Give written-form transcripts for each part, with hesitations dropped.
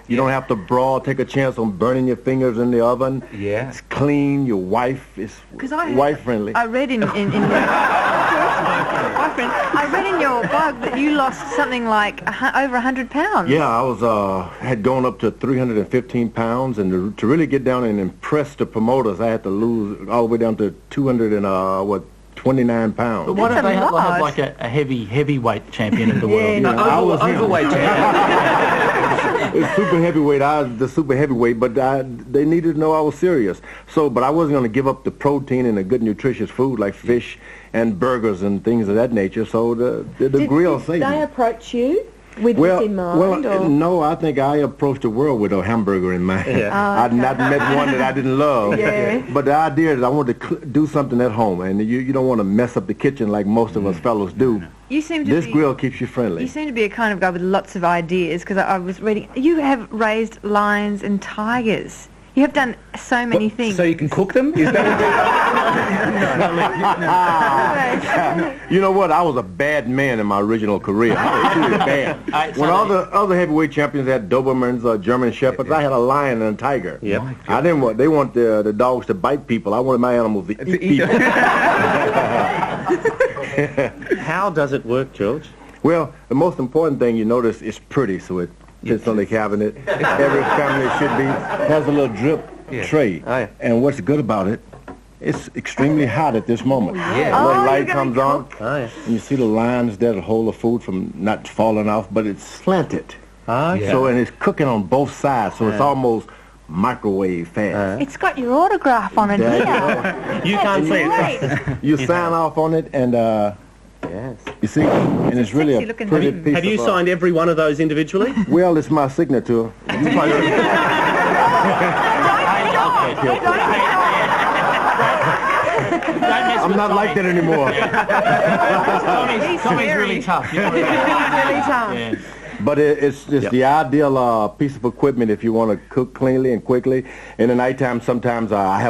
You don't have to brawl, take a chance on burning your fingers in the oven. Yeah. It's clean. Your wife is wife-friendly. I read in your blog that you lost something like over 100 pounds. Yeah, I was had gone up to 315 pounds, and to really get down and impress the promoters, I had to lose all the way down to 29 pounds. But why don't they have like a heavyweight champion of the world? No, I was overweight champion. It's super heavyweight. I was the super heavyweight, but they needed to know I was serious. So, but I wasn't going to give up the protein and the good nutritious food like fish and burgers and things of that nature. So the grill saved me. Did they approach you with this in mind? No, I think I approached the world with a hamburger in mind. Yeah. I'd not met one that I didn't love. Yeah. But the idea is I wanted to do something at home, and you don't want to mess up the kitchen like most of us fellows do. You seem to This grill keeps you friendly. You seem to be a kind of guy with lots of ideas, because I was reading, you have raised lions and tigers. You have done so many things. So you can cook them? Is that You know what? I was a bad man in my original career. I was really bad. When all the other heavyweight champions had Dobermans, German Shepherds, I had a lion and a tiger. Yep. I didn't want. They want the dogs to bite people. I wanted my animals to eat people. How does it work, George? Well, the most important thing you notice is pretty, so it fits on the cabinet. Every family should be has a little drip tray. Oh, yeah. And what's good about it? It's extremely hot at this moment. Yeah. A little light comes on, Oh, yeah. and you see the lines there to hold the food from not falling off, but it's slanted. Yeah. So, and it's cooking on both sides, so it's almost microwave fast. It's got your autograph on it here. You can't see it. You sign off on it, and Yes. you see, and it's really a sexy-looking pretty ring. piece Have you of, signed every one of those individually? Well, it's my signature. You probably- I'm not like that anymore. Tommy's really tough. You know what I mean? Yeah. But it's just the ideal piece of equipment if you want to cook cleanly and quickly. In the nighttime, sometimes I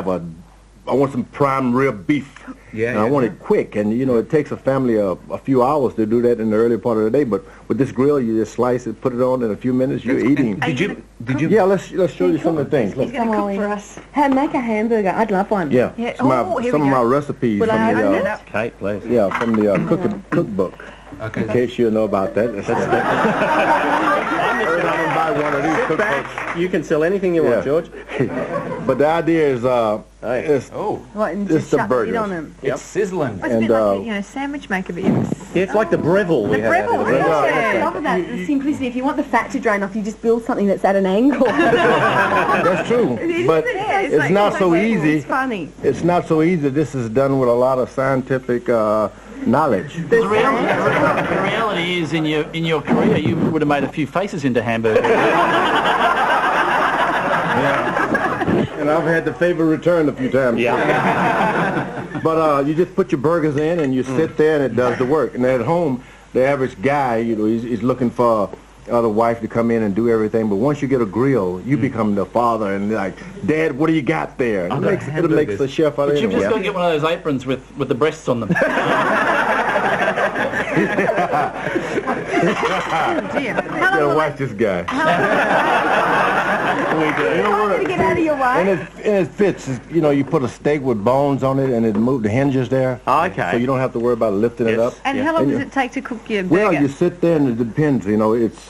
want some prime rib beef. Yeah, And I want it quick, and you know it takes a family a few hours to do that in the early part of the day. But with this grill, you just slice it, put it on, in a few minutes you're eating. Did you? Yeah, let's show you some of the things. He's Look. going to cook for us. Make a hamburger. I'd love one. Yeah, Yeah. some of Oh, here some we of go. my recipes Will from I open the it up? Kate, please. from the cookbook. Okay. In case you know about that. Every time I buy one of these Sit back. cookbooks. You can sell anything you want, George. But the idea is it's What, and It's just the shut the lid burgers. on them. It's sizzling. It's a bit And, like a sandwich maker, but Yeah, it's like the Breville we have out Breville, here. I love that, the simplicity. If you want the fat to drain off, you just build something that's at an angle. that's true. But It's it's not so easy. It's funny. It's not so easy. This is done with a lot of scientific knowledge. The reality is, in your career, you would have made a few faces into hamburgers. And I've had the favor returned a few times. Yeah. But you just put your burgers in and you sit there and it does the work. And at home, the average guy, you know, he's looking for the wife to come in and do everything. But once you get a grill, you become the father and like, Dad, what do you got there? And it makes the chef out of But you've just got to anyone. get one of those aprons with the breasts on them. dear. Gotta watch this guy. I'm going to get out of your way. And it fits. You know, you put a steak with bones on it, and it moved the hinges there. Okay. So you don't have to worry about lifting it up. And how long does it take to cook your burger? Well, you sit there, and it depends. You know, it's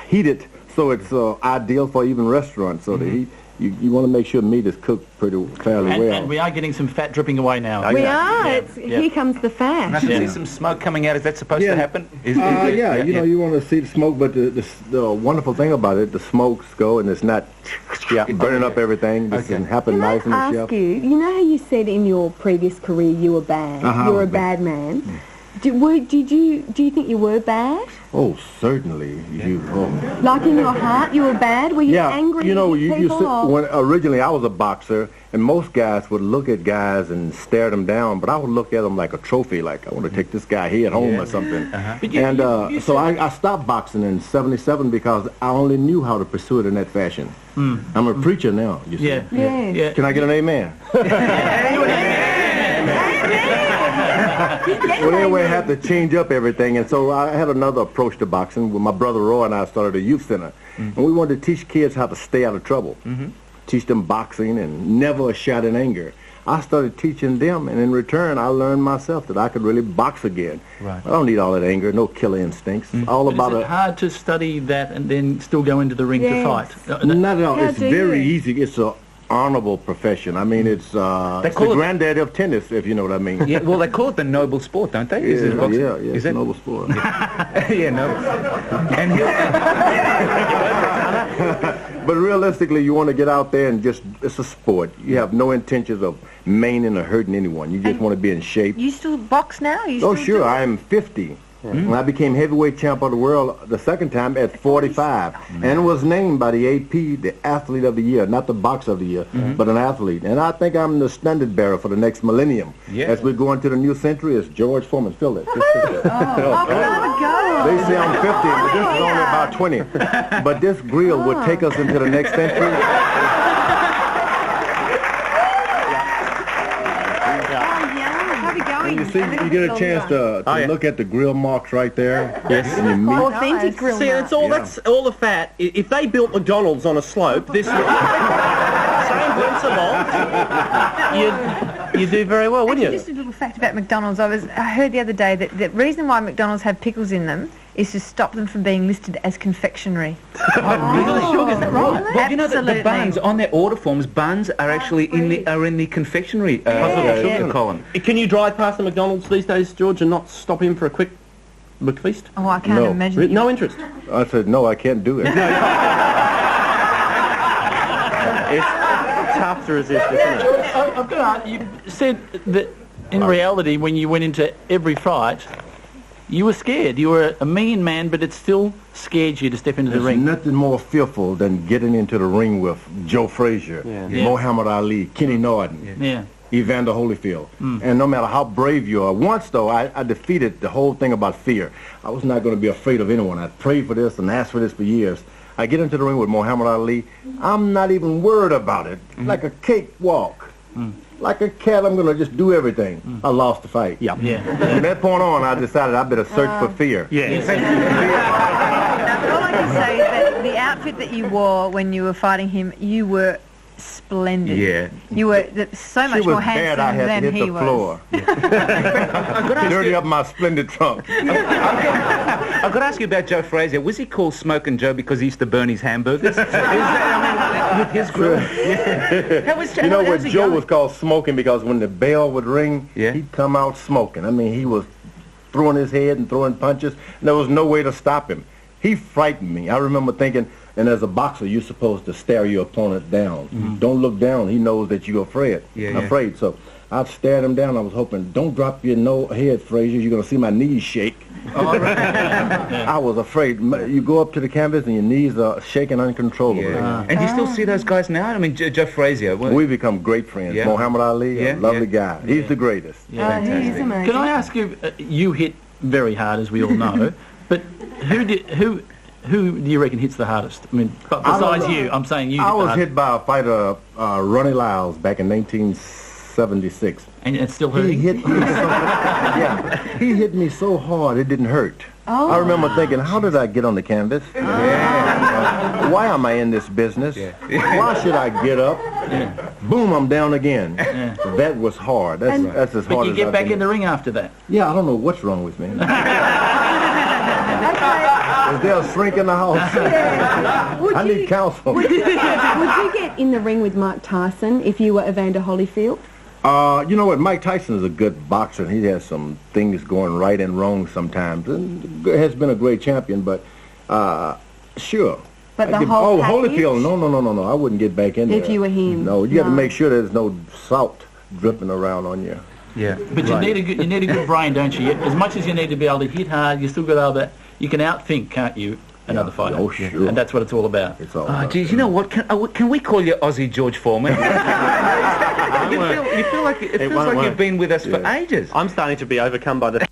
heated, so it's ideal for even restaurants. So the heat. You want to make sure meat is cooked fairly well. And we are getting some fat dripping away now. We are. Yeah. Here comes the And I fat. can see some smoke coming out. Is that supposed to happen? You know, you want to see the smoke, but the wonderful thing about it, the smokes go and it's not burning up everything. This can happen Can I nice in the ask chef. you know how you said in your previous career you were bad? You were a bad man. Do you think you were bad? Oh, certainly. Like in your heart, you were bad? Were you Yeah, angry you know, at you people? or- when originally I was a boxer, and most guys would look at guys and stare them down, but I would look at them like a trophy, like I want to take this guy here at home or something. So I stopped boxing in '77 because I only knew how to pursue it in that fashion. I'm a preacher now, you see. Yes. Can I get an amen? Well, anyway, I had to change up everything, and so I had another approach to boxing. With my brother Roy and I started a youth center, and we wanted to teach kids how to stay out of trouble, teach them boxing and never a shot in anger. I started teaching them, and in return, I learned myself that I could really box again. Right. I don't need all that anger, no killer instincts. It's all But about is it hard to study that and then still go into the ring to fight? Not at all. How It's do very you? easy. It's a honorable profession. I mean, it's the call it- granddaddy of tennis, if you know what I mean. Yeah, well, they call it the noble sport, don't they? Yeah, Is it boxing? yeah, Is it's that a noble sport. yeah, noble. And But realistically, you want to get out there and just, it's a sport. You have no intentions of maiming or hurting anyone. You just want to be in shape. You still box now? You Oh, still sure. do it? I am 50. And I became heavyweight champ of the world the second time at 45. And was named by the AP the athlete of the year, not the boxer of the year, but an athlete. And I think I'm the standard bearer for the next millennium. Yeah. As we go into the new century, it's George Foreman. Feel it. Oh, go. They say I'm 50, but this is only about 20. But this grill will take us into the next century. How we going? You see, you get a chance to look at the grill marks right there. Yes. And you meet. Authentic grill See, mark. it's all that's all the fat. If they built McDonald's on a slope, this same principle, you do very well, wouldn't you? Just a little fact about McDonald's. I heard the other day that the reason why McDonald's have pickles in them is to stop them from being listed as confectionery. really? Is that right? Well, you know that the Absolutely. buns on their order forms, buns are actually in the confectionery column. Can you drive past the McDonald's these days, George, and not stop in for a quick McFeast? Oh, I can't No. imagine. No interest. I said, no, I can't do it. It's tough to resist, isn't it? I've got to ask, you said that in reality, when you went into every fight, you were scared. You were a mean man, but it still scared you to step into the There's ring. nothing more fearful than getting into the ring with Joe Frazier, Yeah. Yeah. Muhammad Ali, Kenny Norton, Yeah. Evander Holyfield. And no matter how brave you are, once though, I defeated the whole thing about fear. I was not going to be afraid of anyone. I prayed for this and asked for this for years. I get into the ring with Muhammad Ali. I'm not even worried about it. Like a cakewalk. Like a cat, I'm going to just do everything. I lost the fight. Yeah. Yeah. From that point on, I decided I better search for fear. Yeah. All I can say is that the outfit that you wore when you were fighting him, you were splendid. Yeah. You were so much She was more bad, I handsome had than to hit he the was. floor. Dirty up my splendid trunk. I've got to ask you about Joe Frazier. Was he called Smoking Joe because he used to burn his hamburgers? Is that, I mean, with his grill? Yeah. How was You know how's what he Joe going? was called smoking because when the bell would ring, Yeah. he'd come out smoking. I mean, he was throwing his head and throwing punches, and there was no way to stop him. He frightened me. I remember thinking, and as a boxer, you're supposed to stare your opponent down. Don't look down. He knows that you're afraid. Afraid. So I stared him down. I was hoping, don't drop your head, Frazier. You're going to see my knees shake. I was afraid. You go up to the canvas and your knees are shaking uncontrollably. Yeah. And do you still see those guys now? I mean, Joe Frazier. Well, We become great friends. Yeah. Muhammad Ali, Yeah, a lovely yeah. guy. He's the greatest. He is amazing. Can I ask you? You hit very hard, as we all know, but who do you reckon hits the hardest? I mean, besides you, I'm saying you. I was hit by a fighter, Ronnie Lyles, back in 1976. and it's still He hurting. hit me so, he hit me so hard it didn't hurt. I remember thinking, how did I get on the canvas? Why am I in this business? Why should I get up? Boom, I'm down again. That was hard. That's as hard But you as get I've back been. in the ring after that. Yeah, I don't know what's wrong with me. Is there a shrink in the house? I need counsel. Would you get in the ring with Mike Tyson if you were Evander Holyfield? You know what? Mike Tyson is a good boxer. He has some things going right and wrong sometimes. And has been a great champion, but sure. But the I whole package? Holyfield, no. I wouldn't get back in there. If you were him? No, you got to No. make sure there's no salt dripping around on you. yeah. But you need a good brain, don't you? As much as you need to be able to hit hard, you still got to be able to. You can outthink, can't you? Another fighter. Oh, sure. And that's what it's all about. It's all Oh, about geez, you know what? Can we call you Aussie George Foreman? You feel like you've been with us for ages. I'm starting to be overcome by the